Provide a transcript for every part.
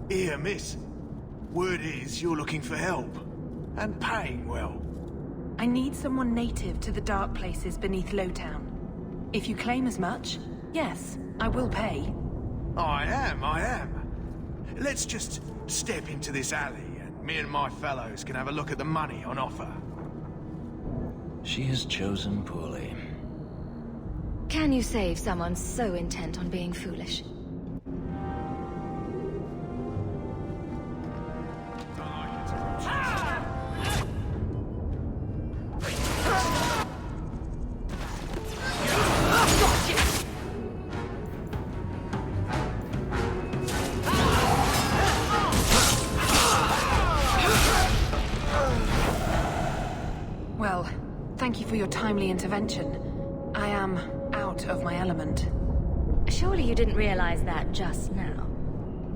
Here, miss. Word is you're looking for help. And paying well. I need someone native to the dark places beneath Lowtown. If you claim as much, yes, I will pay. I am. Let's just step into this alley and me and my fellows can have a look at the money on offer. She has chosen poorly. Can you save someone so intent on being foolish? Well, thank you for your timely intervention. I am out of my element. Surely you didn't realize that just now.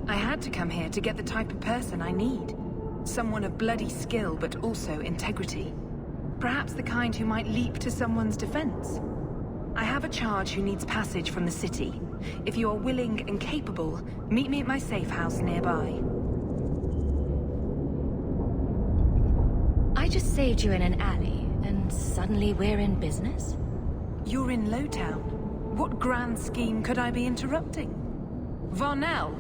I had to come here to get the type of person I need. Someone of bloody skill, but also integrity. Perhaps the kind who might leap to someone's defense. I have a charge who needs passage from the city. If you are willing and capable, meet me at my safe house nearby. I just saved you in an alley, and suddenly we're in business? You're in Lowtown. What grand scheme could I be interrupting? Varnell!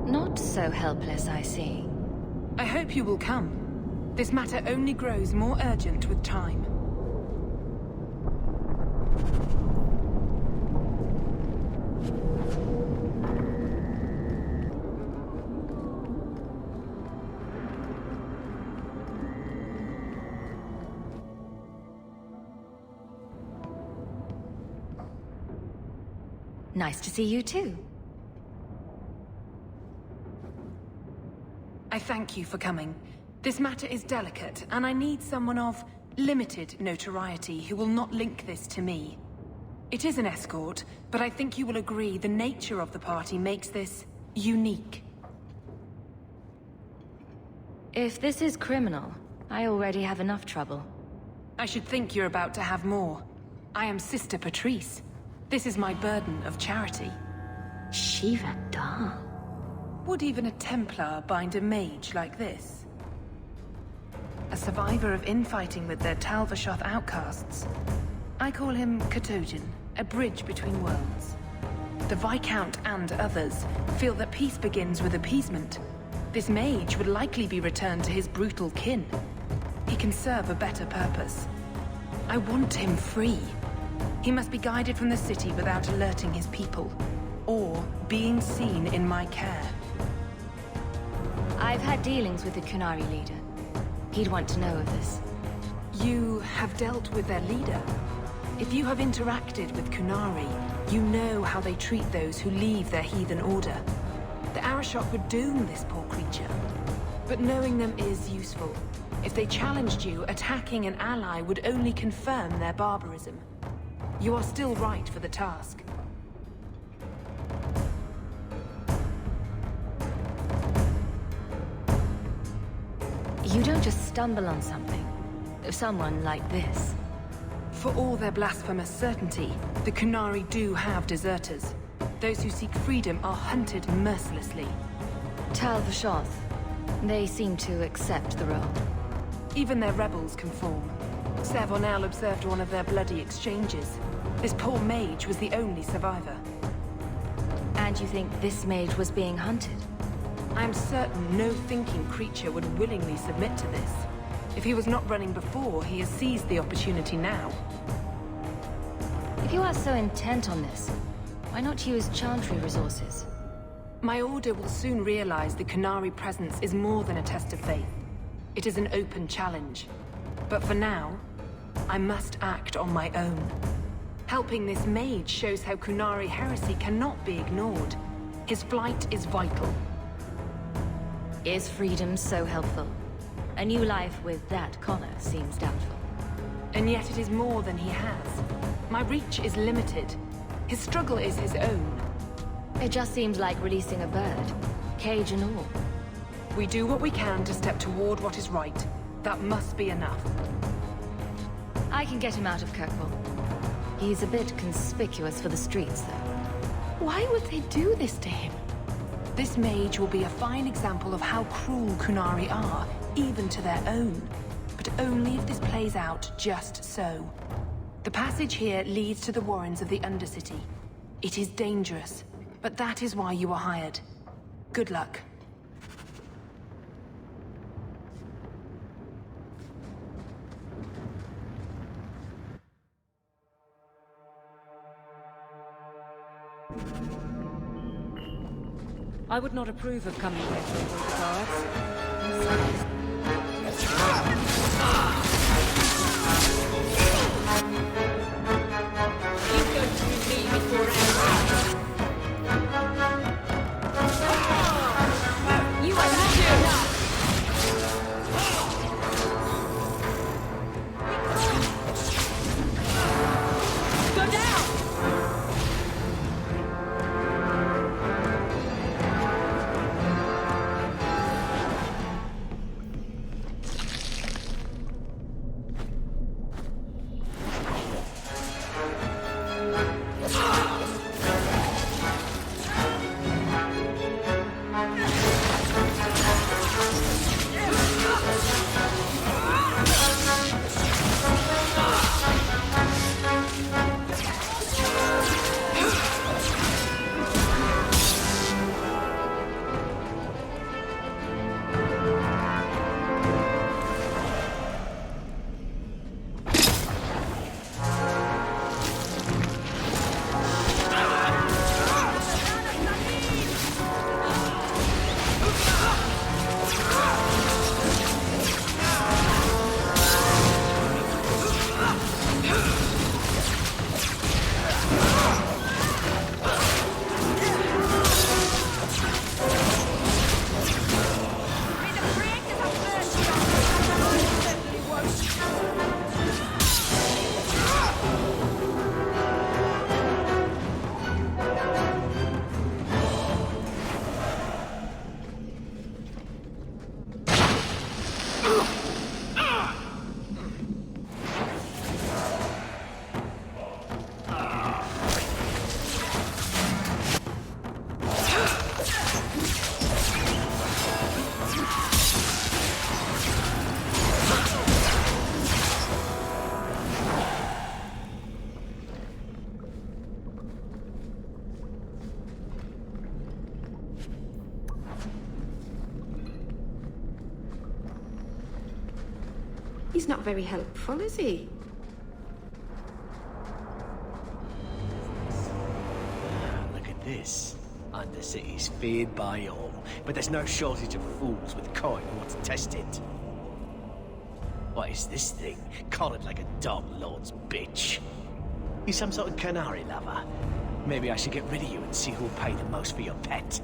Not so helpless, I see. I hope you will come. This matter only grows more urgent with time. Nice to see you too. I thank you for coming. This matter is delicate, and I need someone of limited notoriety who will not link this to me. It is an escort, but I think you will agree the nature of the party makes this unique. If this is criminal, I already have enough trouble. I should think you're about to have more. I am Sister Patrice. This is my burden of charity. Shiva Dal. Would even a Templar bind a mage like this? A survivor of infighting with their Tal Vashoth outcasts. I call him Katojan, a bridge between worlds. The Viscount and others feel that peace begins with appeasement. This mage would likely be returned to his brutal kin. He can serve a better purpose. I want him free. He must be guided from the city without alerting his people, or being seen in my care. I've had dealings with the Kunari leader. He'd want to know of this. You have dealt with their leader? If you have interacted with Kunari, you know how they treat those who leave their heathen order. The Arishok would doom this poor creature. But knowing them is useful. If they challenged you, attacking an ally would only confirm their barbarism. You are still right for the task. You don't just stumble on something. Someone like this. For all their blasphemous certainty, the Kunari do have deserters. Those who seek freedom are hunted mercilessly. Tal Vashoth. They seem to accept the role. Even their rebels conform. Ser Vonel observed one of their bloody exchanges. This poor mage was the only survivor. And you think this mage was being hunted? I am certain no thinking creature would willingly submit to this. If he was not running before, he has seized the opportunity now. If you are so intent on this, why not use Chantry resources? My order will soon realize the Kunari presence is more than a test of faith. It is an open challenge. But for now, I must act on my own. Helping this mage shows how Kunari heresy cannot be ignored. His flight is vital. Is freedom so helpful? A new life with that collar seems doubtful. And yet it is more than he has. My reach is limited. His struggle is his own. It just seems like releasing a bird, cage and all. We do what we can to step toward what is right. That must be enough. I can get him out of Kirkwall. He's a bit conspicuous for the streets, though. Why would they do this to him? This mage will be a fine example of how cruel Qunari are, even to their own. But only if this plays out just so. The passage here leads to the warrens of the Undercity. It is dangerous, but that is why you were hired. Good luck. I would not approve of coming here to avoid the guards. You go through me before you are not enough! Go down! He's not very helpful, is he? Look at this. Undercity's feared by all, but there's no shortage of fools with coin who want to test it. What is this thing? Collared like a Dark Lord's bitch. You some sort of Qunari lover? Maybe I should get rid of you and see who'll pay the most for your pet.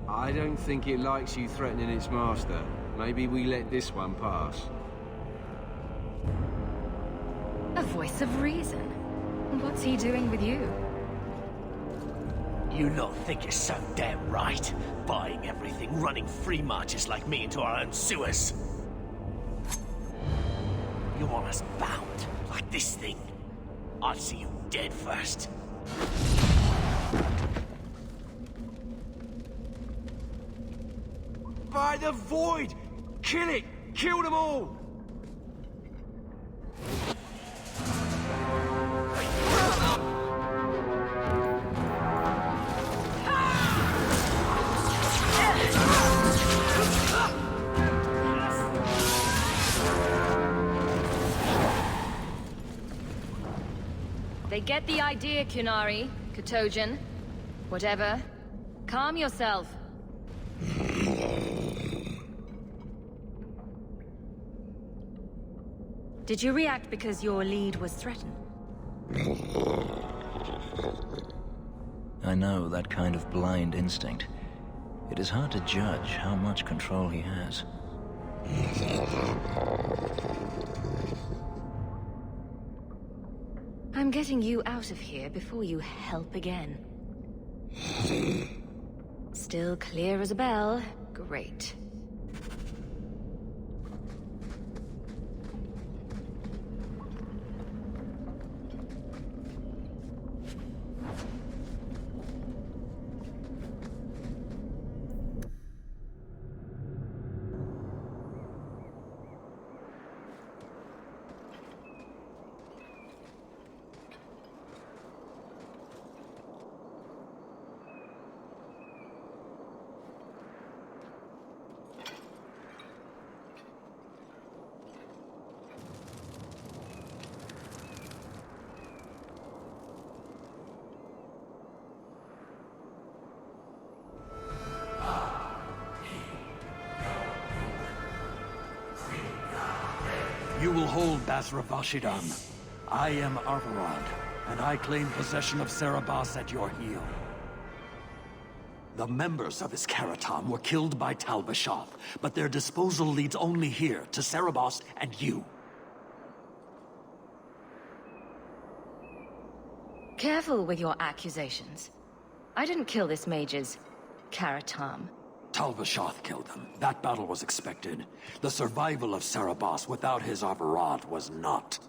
I don't think it likes you threatening its master. Maybe we let this one pass. A voice of reason. What's he doing with you? You lot think you're so damn right, buying everything, running free marches like me into our own sewers. You want us bound, like this thing? I'll see you dead first. By the Void! Kill it! Kill them all! They get the idea, Qunari, Katojan. Whatever. Calm yourself. Did you react because your lead was threatened? I know that kind of blind instinct. It is hard to judge how much control he has. I'm getting you out of here before you help again. Still clear as a bell. Great. You will hold Basra Vashidan. I am Arvarad, and I claim possession of Serabas at your heel. The members of Iskaratam were killed by Tal Vashoth, but their disposal leads only here, to Serabas and you. Careful with your accusations. I didn't kill this mage's Karatam. Tal Vashoth killed them. That battle was expected. The survival of Serabas without his Arvarad was not.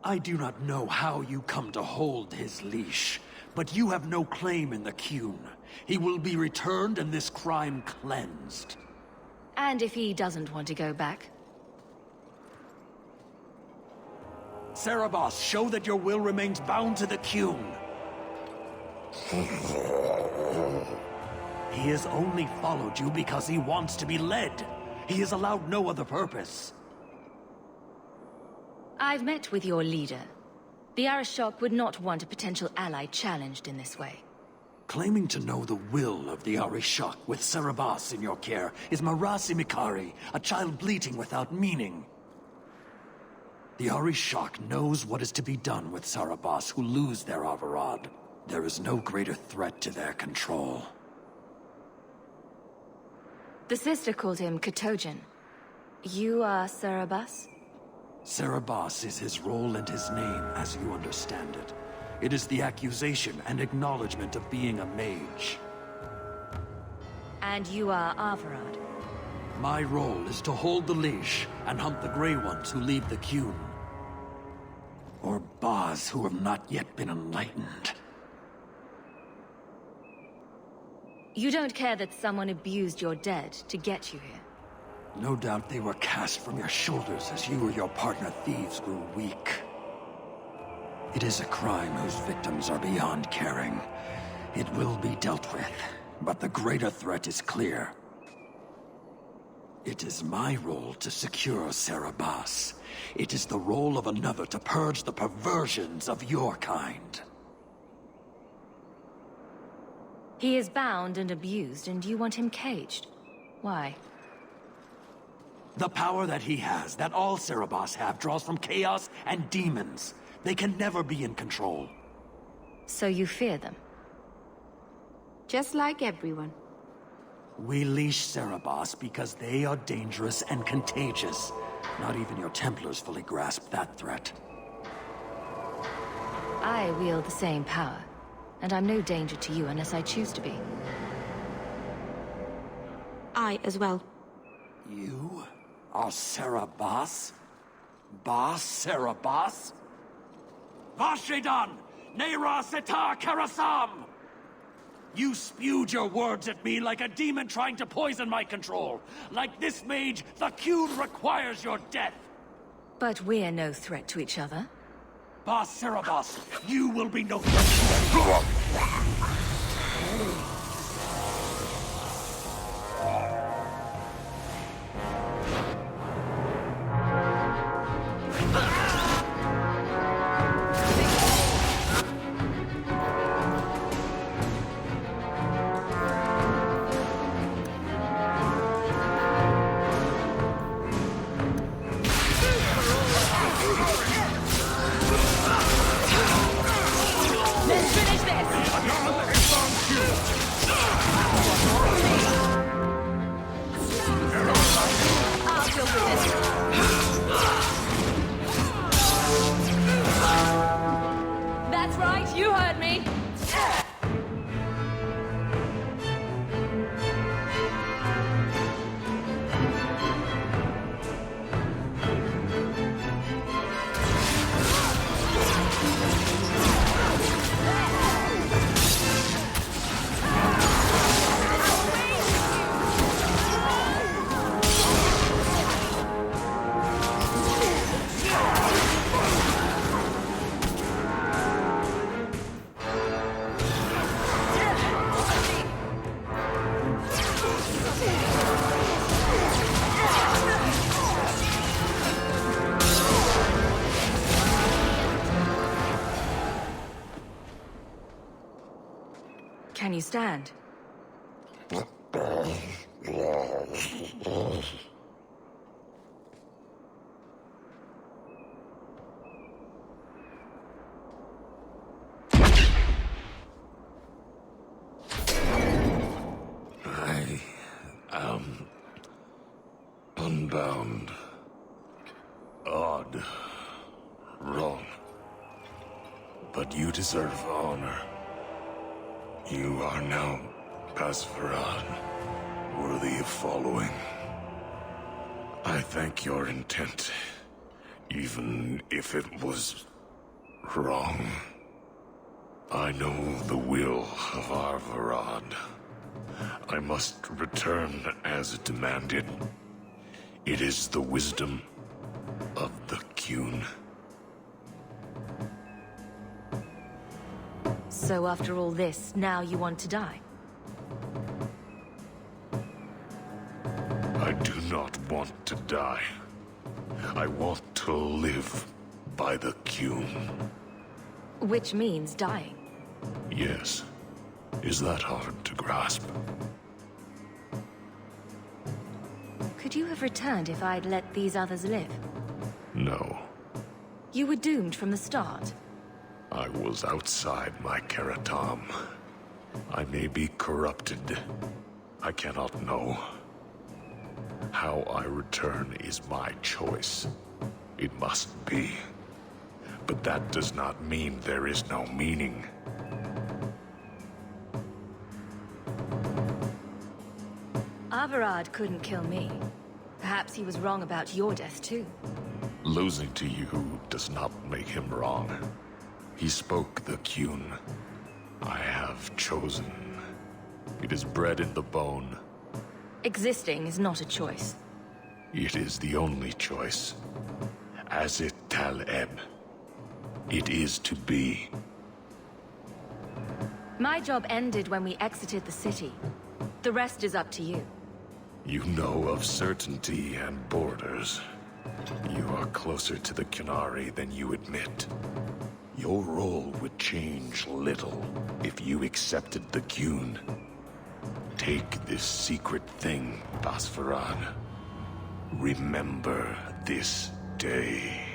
I do not know how you come to hold his leash, but you have no claim in the Qun. He will be returned and this crime cleansed. And if he doesn't want to go back? Serabas, show that your will remains bound to the Qun. He has only followed you because he wants to be led. He has allowed no other purpose. I've met with your leader. The Arishok would not want a potential ally challenged in this way. Claiming to know the will of the Arishok with Serabas in your care is Marasi Mikari, a child bleating without meaning. The Arishok knows what is to be done with Serabas who lose their Arvarad. There is no greater threat to their control. The sister called him Katojan. You are Serabas? Serabas is his role and his name, as you understand it. It is the accusation and acknowledgement of being a mage. And you are Arvarad? My role is to hold the leash and hunt the Grey Ones who leave the Qun. Or Baz who have not yet been enlightened. You don't care that someone abused your dead to get you here? No doubt they were cast from your shoulders as you or your partner thieves grew weak. It is a crime whose victims are beyond caring. It will be dealt with, but the greater threat is clear. It is my role to secure Serabas. It is the role of another to purge the perversions of your kind. He is bound and abused, and you want him caged. Why? The power that he has, that all Serabas have, draws from chaos and demons. They can never be in control. So you fear them? Just like everyone. We leash Serabas because they are dangerous and contagious. Not even your Templars fully grasp that threat. I wield the same power, and I'm no danger to you unless I choose to be. I as well. You are Serabas? Bas Serabas? Vashidan! Neira Setar Karasam! You spewed your words at me like a demon trying to poison my control. Like this mage, the Qun requires your death. But we're no threat to each other. Bas Serabas, you will be no threat. That's right, you heard me! Can you stand? did wrong. But you deserve honor. You are now Basfaran, worthy of following. I thank your intent, even if it was wrong. I know the will of Arvarad. I must return as demanded. It is the wisdom of the Qun. So after all this, now you want to die? I do not want to die. I want to live by the Qun. Which means dying. Yes. Is that hard to grasp? Could you have returned if I'd let these others live? No. You were doomed from the start. I was outside my Karatam. I may be corrupted. I cannot know. How I return is my choice. It must be. But that does not mean there is no meaning. Arvarad couldn't kill me. Perhaps he was wrong about your death too. Losing to you does not make him wrong. He spoke the Qun. I have chosen. It is bred in the bone. Existing is not a choice. It is the only choice. As it Taleb. It is to be. My job ended when we exited the city. The rest is up to you. You know of certainty and borders. You are closer to the Qunari than you admit. Your role would change little if you accepted the Qun. Take this secret thing, Basfaran. Remember this day.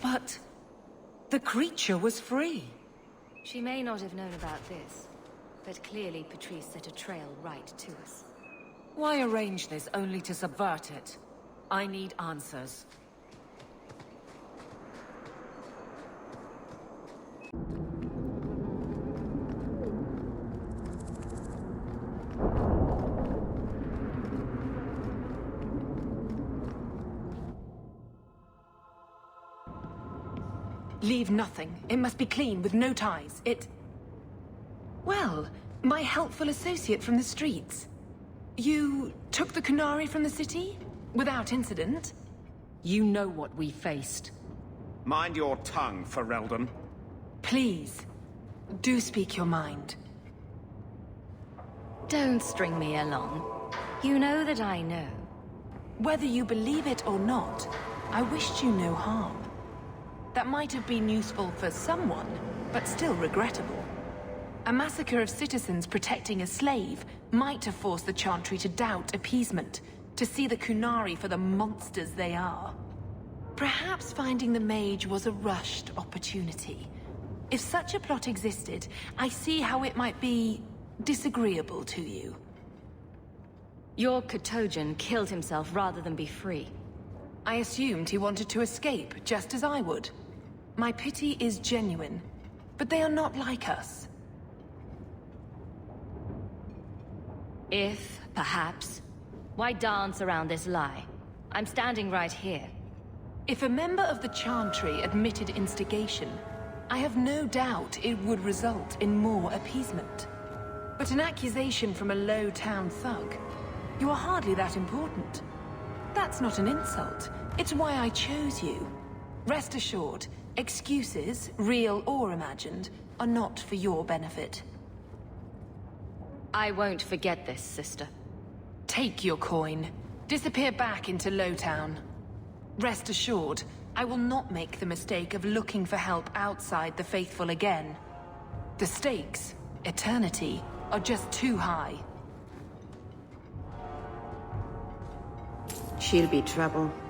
But the creature was free. She may not have known about this, but clearly Patrice set a trail right to us. Why arrange this only to subvert it? I need answers. Leave nothing. It must be clean, with no ties. Well, my helpful associate from the streets. You took the Qunari from the city? Without incident? You know what we faced. Mind your tongue, Ferelden. Please, do speak your mind. Don't string me along. You know that I know. Whether you believe it or not, I wished you no harm. That might have been useful for someone, but still regrettable. A massacre of citizens protecting a slave might have forced the Chantry to doubt appeasement, to see the Qunari for the monsters they are. Perhaps finding the mage was a rushed opportunity. If such a plot existed, I see how it might be disagreeable to you. Your Katojan killed himself rather than be free. I assumed he wanted to escape, just as I would. My pity is genuine, but they are not like us. If, perhaps, why dance around this lie? I'm standing right here. If a member of the Chantry admitted instigation, I have no doubt it would result in more appeasement. But an accusation from a low-town thug, you are hardly that important. That's not an insult. It's why I chose you. Rest assured, excuses, real or imagined, are not for your benefit. I won't forget this, sister. Take your coin. Disappear back into Lowtown. Rest assured, I will not make the mistake of looking for help outside the Faithful again. The stakes, eternity, are just too high. She'll be trouble.